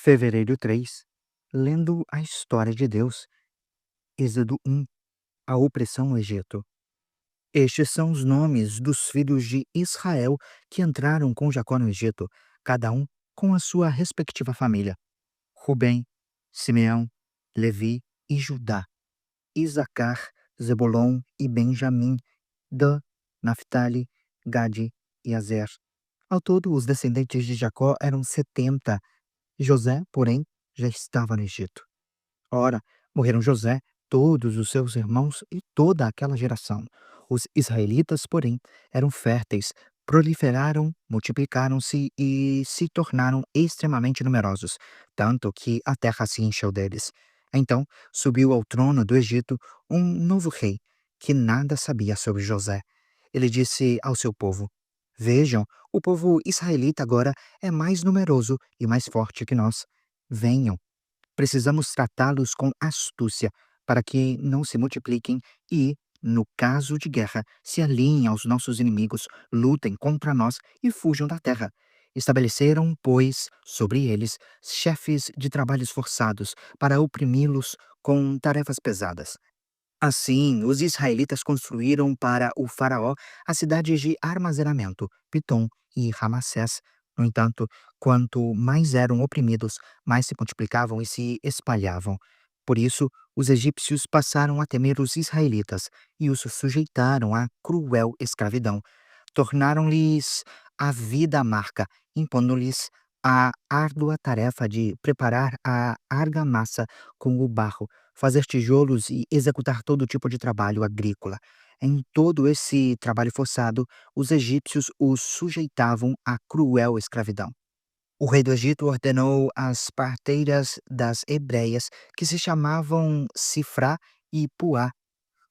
Fevereiro 3, lendo a história de Deus. Êxodo 1, a opressão no Egito. Estes são os nomes dos filhos de Israel que entraram com Jacó no Egito, cada um com a sua respectiva família: Rubem, Simeão, Levi e Judá, Isacar, Zebulon e Benjamim, Dan, Naphtali, Gade e Azer. Ao todo, os descendentes de Jacó eram 70. José, porém, já estava no Egito. Ora, morreram José, todos os seus irmãos e toda aquela geração. Os israelitas, porém, eram férteis, proliferaram, multiplicaram-se e se tornaram extremamente numerosos, tanto que a terra se encheu deles. Então subiu ao trono do Egito um novo rei, que nada sabia sobre José. Ele disse ao seu povo: Vejam, o povo israelita agora é mais numeroso e mais forte que nós. Venham. Precisamos tratá-los com astúcia para que não se multipliquem e, no caso de guerra, se alinhem aos nossos inimigos, lutem contra nós e fujam da terra. Estabeleceram, pois, sobre eles chefes de trabalhos forçados para oprimi-los com tarefas pesadas. Assim, os israelitas construíram para o faraó as cidades de armazenamento, Pitom e Ramassés. No entanto, quanto mais eram oprimidos, mais se multiplicavam e se espalhavam. Por isso, os egípcios passaram a temer os israelitas e os sujeitaram à cruel escravidão. Tornaram-lhes a vida amarga, impondo-lhes a árdua tarefa de preparar a argamassa com o barro, fazer tijolos e executar todo tipo de trabalho agrícola. Em todo esse trabalho forçado, os egípcios os sujeitavam à cruel escravidão. O rei do Egito ordenou às parteiras das hebreias, que se chamavam Sifrá e Puá: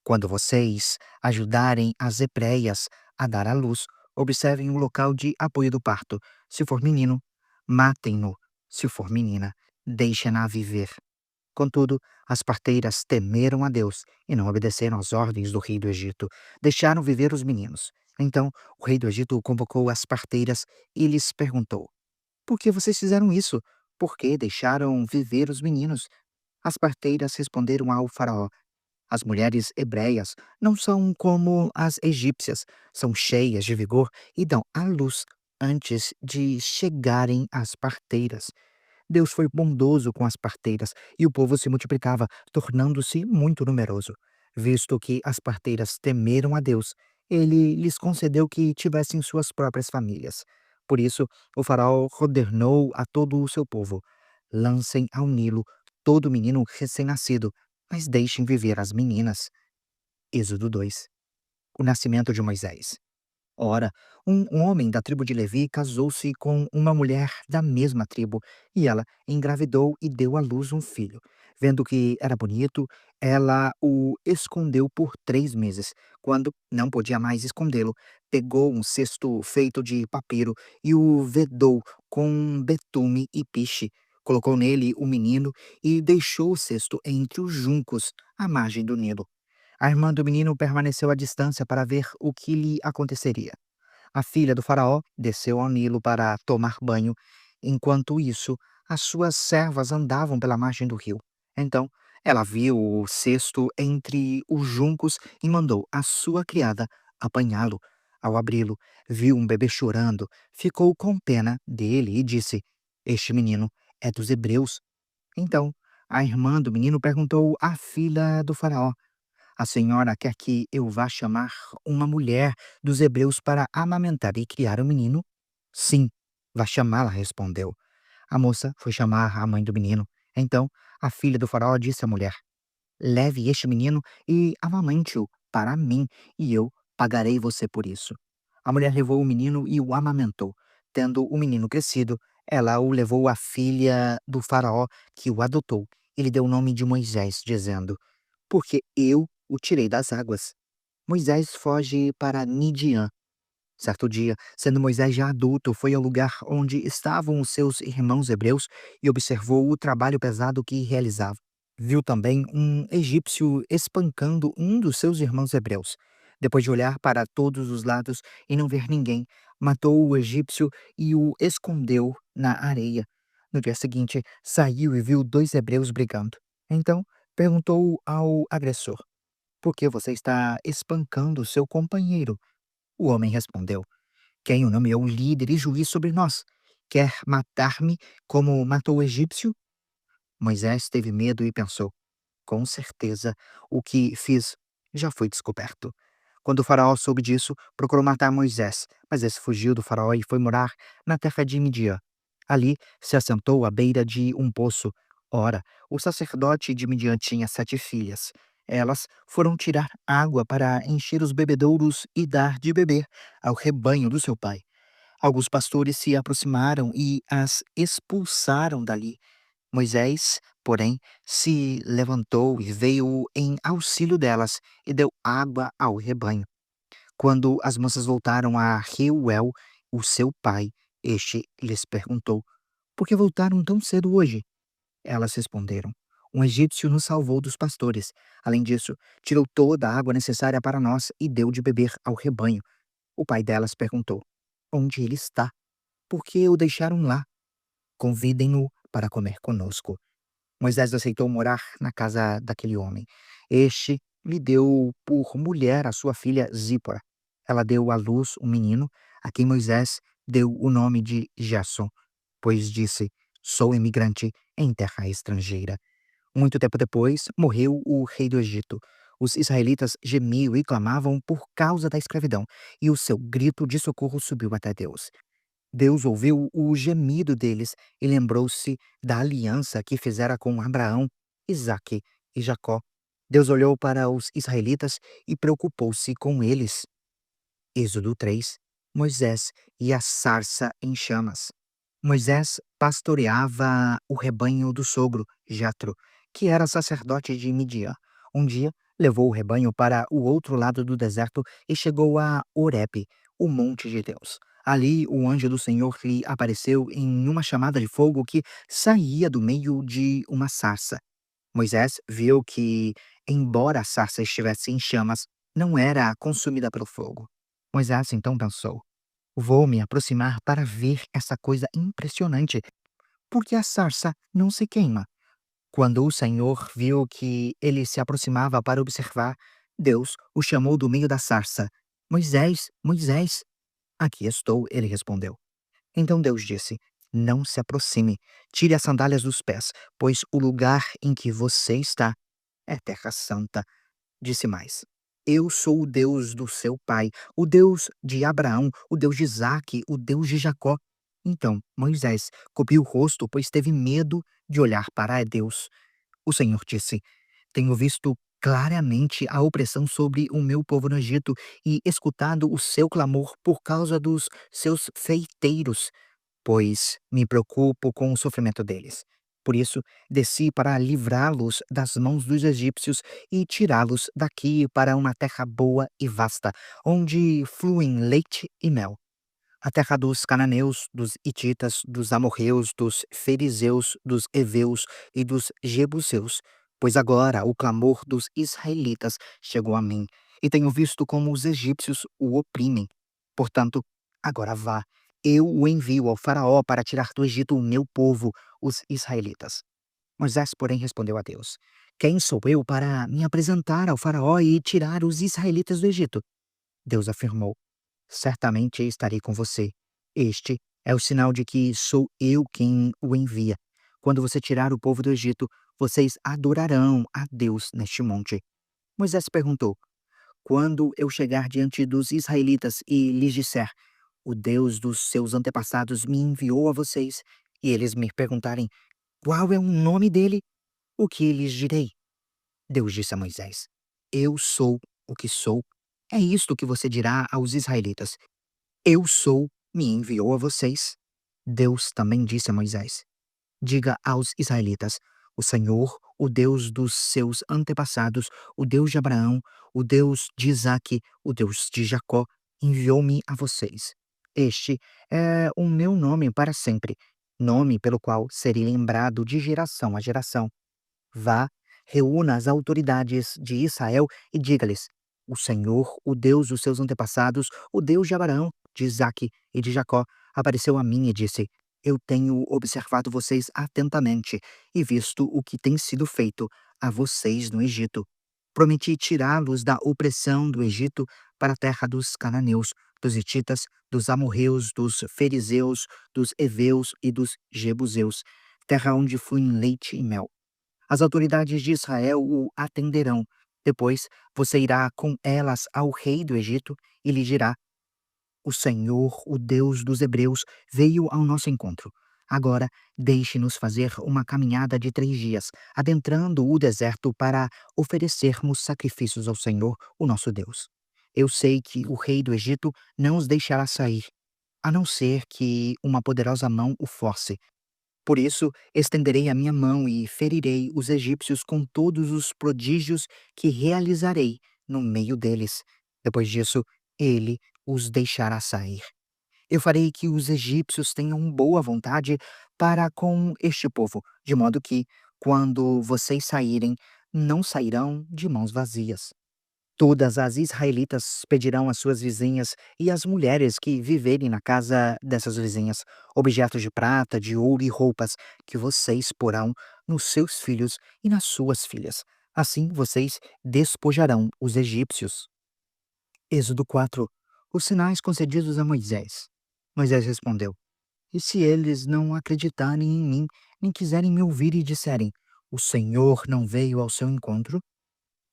quando vocês ajudarem as hebreias a dar à luz, observem o local de apoio do parto. Se for menino, matem-no. Se for menina, deixem-na viver. Contudo, as parteiras temeram a Deus e não obedeceram às ordens do rei do Egito. Deixaram viver os meninos. Então, o rei do Egito convocou as parteiras e lhes perguntou: Por que vocês fizeram isso? Por que deixaram viver os meninos? As parteiras responderam ao faraó: As mulheres hebreias não são como as egípcias, são cheias de vigor e dão à luz antes de chegarem às parteiras. Deus foi bondoso com as parteiras e o povo se multiplicava, tornando-se muito numeroso. Visto que as parteiras temeram a Deus, ele lhes concedeu que tivessem suas próprias famílias. Por isso, o faraó ordenou a todo o seu povo: lancem ao Nilo todo menino recém-nascido, mas deixem viver as meninas. Êxodo 2. O nascimento de Moisés. Ora, um homem da tribo de Levi casou-se com uma mulher da mesma tribo, e ela engravidou e deu à luz um filho. Vendo que era bonito, ela o escondeu por 3 meses. Quando não podia mais escondê-lo, pegou um cesto feito de papiro e o vedou com betume e piche. Colocou nele o menino e deixou o cesto entre os juncos, à margem do Nilo. A irmã do menino permaneceu à distância para ver o que lhe aconteceria. A filha do faraó desceu ao Nilo para tomar banho. Enquanto isso, as suas servas andavam pela margem do rio. Então, ela viu o cesto entre os juncos e mandou a sua criada apanhá-lo. Ao abri-lo, viu um bebê chorando, ficou com pena dele e disse: Este menino é dos hebreus. Então, a irmã do menino perguntou à filha do faraó: A senhora quer que eu vá chamar uma mulher dos hebreus para amamentar e criar o menino? Sim, vá chamá-la, respondeu. A moça foi chamar a mãe do menino. Então, a filha do faraó disse à mulher: Leve este menino e amamente-o para mim, e eu pagarei você por isso. A mulher levou o menino e o amamentou. Tendo o menino crescido, ela o levou à filha do faraó, que o adotou, e lhe deu o nome de Moisés, dizendo: Porque eu o tirei das águas. Moisés foge para Midian. Certo dia, sendo Moisés já adulto, foi ao lugar onde estavam os seus irmãos hebreus e observou o trabalho pesado que realizavam. Viu também um egípcio espancando um dos seus irmãos hebreus. Depois de olhar para todos os lados e não ver ninguém, matou o egípcio e o escondeu na areia. No dia seguinte, saiu e viu dois hebreus brigando. Então, perguntou ao agressor: Por que você está espancando seu companheiro? O homem respondeu: Quem o nomeou líder e juiz sobre nós? Quer matar-me como matou o egípcio? Moisés teve medo e pensou: Com certeza, o que fiz já foi descoberto. Quando o faraó soube disso, procurou matar Moisés, mas esse fugiu do faraó e foi morar na terra de Midian. Ali se assentou à beira de um poço. Ora, o sacerdote de Midian tinha 7 filhas. Elas foram tirar água para encher os bebedouros e dar de beber ao rebanho do seu pai. Alguns pastores se aproximaram e as expulsaram dali. Moisés, porém, se levantou e veio em auxílio delas e deu água ao rebanho. Quando as moças voltaram a Reuel, o seu pai, este lhes perguntou: Por que voltaram tão cedo hoje? Elas responderam: Um egípcio nos salvou dos pastores. Além disso, tirou toda a água necessária para nós e deu de beber ao rebanho. O pai delas perguntou: Onde ele está? Por que o deixaram lá? Convidem-no para comer conosco. Moisés aceitou morar na casa daquele homem. Este lhe deu por mulher a sua filha Zípora. Ela deu à luz um menino, a quem Moisés deu o nome de Jasson, pois disse: Sou imigrante em terra estrangeira. Muito tempo depois, morreu o rei do Egito. Os israelitas gemiam e clamavam por causa da escravidão, e o seu grito de socorro subiu até Deus. Deus ouviu o gemido deles e lembrou-se da aliança que fizera com Abraão, Isaque e Jacó. Deus olhou para os israelitas e preocupou-se com eles. Êxodo 3. Moisés e a sarça em chamas. Moisés pastoreava o rebanho do sogro, Jetro, que era sacerdote de Midian. Um dia, levou o rebanho para o outro lado do deserto e chegou a Horebe, o monte de Deus. Ali, o anjo do Senhor lhe apareceu em uma chamada de fogo que saía do meio de uma sarça. Moisés viu que, embora a sarça estivesse em chamas, não era consumida pelo fogo. Moisés então pensou: Vou me aproximar para ver essa coisa impressionante, porque a sarça não se queima. Quando o Senhor viu que ele se aproximava para observar, Deus o chamou do meio da sarça. Moisés, Moisés. Aqui estou, ele respondeu. Então Deus disse: Não se aproxime, tire as sandálias dos pés, pois o lugar em que você está é terra santa. Disse mais: Eu sou o Deus do seu pai, o Deus de Abraão, o Deus de Isaque, o Deus de Jacó. Então Moisés cobriu o rosto, pois teve medo de olhar para Deus. O Senhor disse: Tenho visto claramente a opressão sobre o meu povo no Egito e escutado o seu clamor por causa dos seus feiteiros, pois me preocupo com o sofrimento deles. Por isso, desci para livrá-los das mãos dos egípcios e tirá-los daqui para uma terra boa e vasta, onde fluem leite e mel. A terra dos cananeus, dos hititas, dos amorreus, dos fariseus, dos heveus e dos jebuseus, pois agora o clamor dos israelitas chegou a mim, e tenho visto como os egípcios o oprimem. Portanto, agora vá, eu o envio ao faraó para tirar do Egito o meu povo, os israelitas. Moisés, porém, respondeu a Deus: Quem sou eu para me apresentar ao faraó e tirar os israelitas do Egito? Deus afirmou: Certamente estarei com você. Este é o sinal de que sou eu quem o envia. Quando você tirar o povo do Egito, vocês adorarão a Deus neste monte. Moisés perguntou: Quando eu chegar diante dos israelitas e lhes disser: O Deus dos seus antepassados me enviou a vocês, e eles me perguntarem: Qual é o nome dele? O que lhes direi? Deus disse a Moisés: Eu sou o que sou. É isto que você dirá aos israelitas: Eu sou, me enviou a vocês. Deus também disse a Moisés: Diga aos israelitas: O Senhor, o Deus dos seus antepassados, o Deus de Abraão, o Deus de Isaque, o Deus de Jacó, enviou-me a vocês. Este é o meu nome para sempre, nome pelo qual serei lembrado de geração a geração. Vá, reúna as autoridades de Israel e diga-lhes: O Senhor, o Deus dos seus antepassados, o Deus de Abraão, de Isaque e de Jacó, apareceu a mim e disse: Eu tenho observado vocês atentamente e visto o que tem sido feito a vocês no Egito. Prometi tirá-los da opressão do Egito para a terra dos cananeus, dos hititas, dos amorreus, dos fariseus, dos heveus e dos jebuseus, terra onde fluem leite e mel. As autoridades de Israel o atenderão. Depois você irá com elas ao rei do Egito e lhe dirá: o Senhor, o Deus dos Hebreus, veio ao nosso encontro. Agora, deixe-nos fazer uma caminhada de 3 dias, adentrando o deserto para oferecermos sacrifícios ao Senhor, o nosso Deus. Eu sei que o rei do Egito não os deixará sair, a não ser que uma poderosa mão o force. Por isso, estenderei a minha mão e ferirei os egípcios com todos os prodígios que realizarei no meio deles. Depois disso, ele os deixará sair. Eu farei que os egípcios tenham boa vontade para com este povo, de modo que, quando vocês saírem, não sairão de mãos vazias. Todas as israelitas pedirão às suas vizinhas e às mulheres que viverem na casa dessas vizinhas objetos de prata, de ouro e roupas que vocês porão nos seus filhos e nas suas filhas. Assim vocês despojarão os egípcios. Êxodo 4. Os sinais concedidos a Moisés. Moisés respondeu: E se eles não acreditarem em mim, nem quiserem me ouvir e disserem: o Senhor não veio ao seu encontro?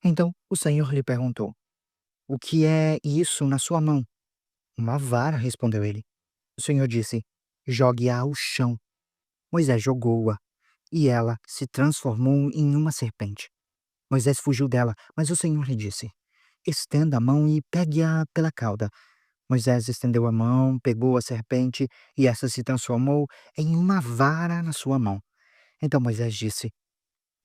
Então o Senhor lhe perguntou: o que é isso na sua mão? Uma vara, respondeu ele. O Senhor disse: jogue-a ao chão. Moisés jogou-a, e ela se transformou em uma serpente. Moisés fugiu dela, mas o Senhor lhe disse: estenda a mão e pegue-a pela cauda. Moisés estendeu a mão, pegou a serpente, e essa se transformou em uma vara na sua mão. Então Moisés disse: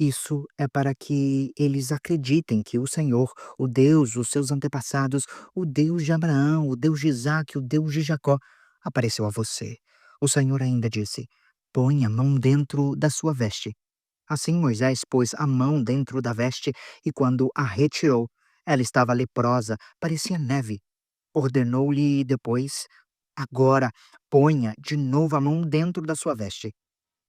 isso é para que eles acreditem que o Senhor, o Deus dos seus antepassados, o Deus de Abraão, o Deus de Isaque, o Deus de Jacó, apareceu a você. O Senhor ainda disse: põe a mão dentro da sua veste. Assim Moisés pôs a mão dentro da veste e, quando a retirou, ela estava leprosa, parecia neve. Ordenou-lhe depois: agora ponha de novo a mão dentro da sua veste.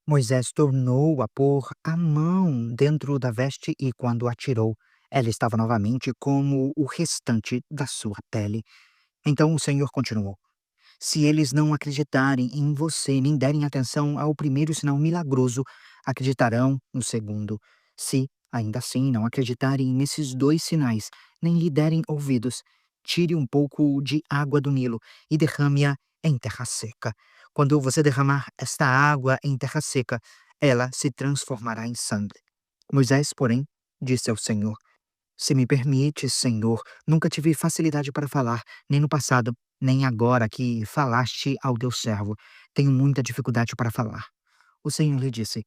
Moisés tornou a pôr a mão dentro da veste e, quando a tirou, ela estava novamente como o restante da sua pele. Então o Senhor continuou: se eles não acreditarem em você nem derem atenção ao primeiro sinal milagroso, acreditarão no segundo. Se, ainda assim, não acreditarem nesses 2 sinais, nem lhe derem ouvidos, tire um pouco de água do Nilo e derrame-a em terra seca. Quando você derramar esta água em terra seca, ela se transformará em sangue. Moisés, porém, disse ao Senhor: se me permite, Senhor, nunca tive facilidade para falar, nem no passado, nem agora que falaste ao teu servo. Tenho muita dificuldade para falar. O Senhor lhe disse: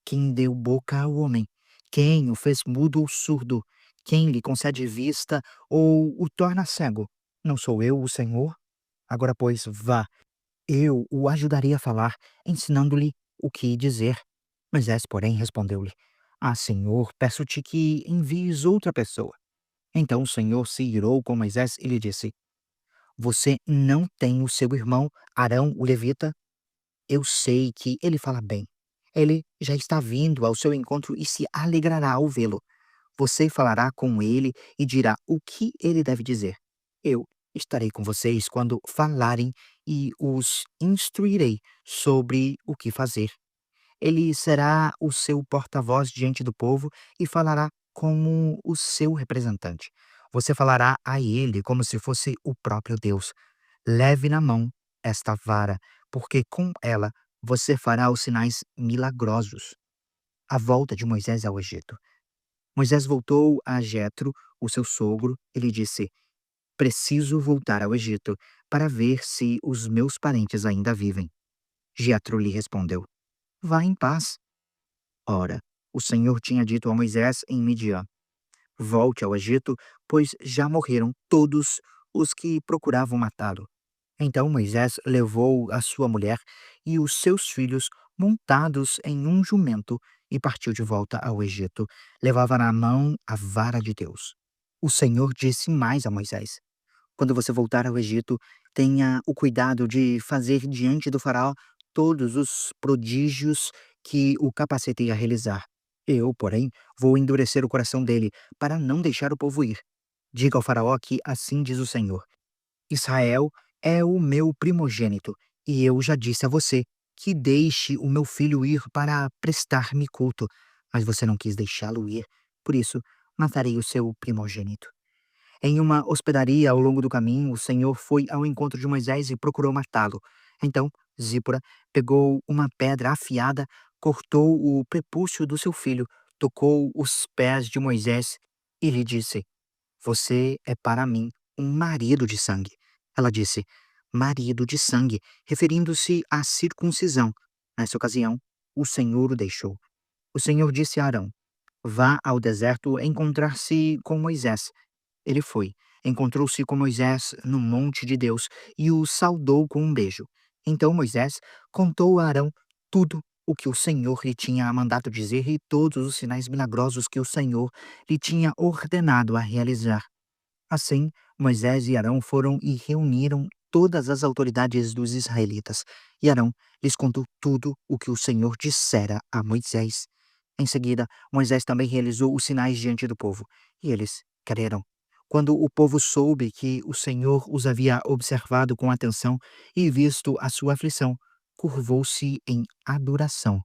quem deu boca ao homem? Quem o fez mudo ou surdo? Quem lhe concede vista ou o torna cego? Não sou eu, o Senhor? Agora, pois, vá, eu o ajudarei a falar, ensinando-lhe o que dizer. Moisés, porém, respondeu-lhe: ah, Senhor, peço-te que envies outra pessoa. Então o Senhor se irou com Moisés e lhe disse: você não tem o seu irmão Arão, o levita? Eu sei que ele fala bem. Ele já está vindo ao seu encontro e se alegrará ao vê-lo. Você falará com ele e dirá o que ele deve dizer. Eu estarei com vocês quando falarem e os instruirei sobre o que fazer. Ele será o seu porta-voz diante do povo e falará como o seu representante. Você falará a ele como se fosse o próprio Deus. Leve na mão esta vara, porque com ela você fará os sinais milagrosos. A volta de Moisés ao Egito. Moisés voltou a Jetro, o seu sogro, e lhe disse: preciso voltar ao Egito para ver se os meus parentes ainda vivem. Jetro lhe respondeu: vá em paz. Ora, o Senhor tinha dito a Moisés em Midian: volte ao Egito, pois já morreram todos os que procuravam matá-lo. Então Moisés levou a sua mulher e os seus filhos montados em um jumento e partiu de volta ao Egito. Levava na mão a vara de Deus. O Senhor disse mais a Moisés: quando você voltar ao Egito, tenha o cuidado de fazer diante do faraó todos os prodígios que o capacitei a realizar. Eu, porém, vou endurecer o coração dele, para não deixar o povo ir. Diga ao Faraó que assim diz o Senhor: Israel é o meu primogênito, e eu já disse a você que deixe o meu filho ir para prestar-me culto, mas você não quis deixá-lo ir, por isso matarei o seu primogênito. Em uma hospedaria ao longo do caminho, o Senhor foi ao encontro de Moisés e procurou matá-lo. Então, Zípora pegou uma pedra afiada, cortou o prepúcio do seu filho, tocou os pés de Moisés e lhe disse: Você é para mim um marido de sangue. Ela disse: Marido de sangue, referindo-se à circuncisão. Nessa ocasião, o Senhor o deixou. O Senhor disse a Arão: Vá ao deserto encontrar-se com Moisés. Ele foi, encontrou-se com Moisés no monte de Deus e o saudou com um beijo. Então Moisés contou a Arão tudo o que o Senhor lhe tinha mandado dizer e todos os sinais milagrosos que o Senhor lhe tinha ordenado a realizar. Assim, Moisés e Arão foram e reuniram todas as autoridades dos israelitas, e Arão lhes contou tudo o que o Senhor dissera a Moisés. Em seguida, Moisés também realizou os sinais diante do povo, e eles creram. Quando o povo soube que o Senhor os havia observado com atenção e visto a sua aflição, curvou-se em adoração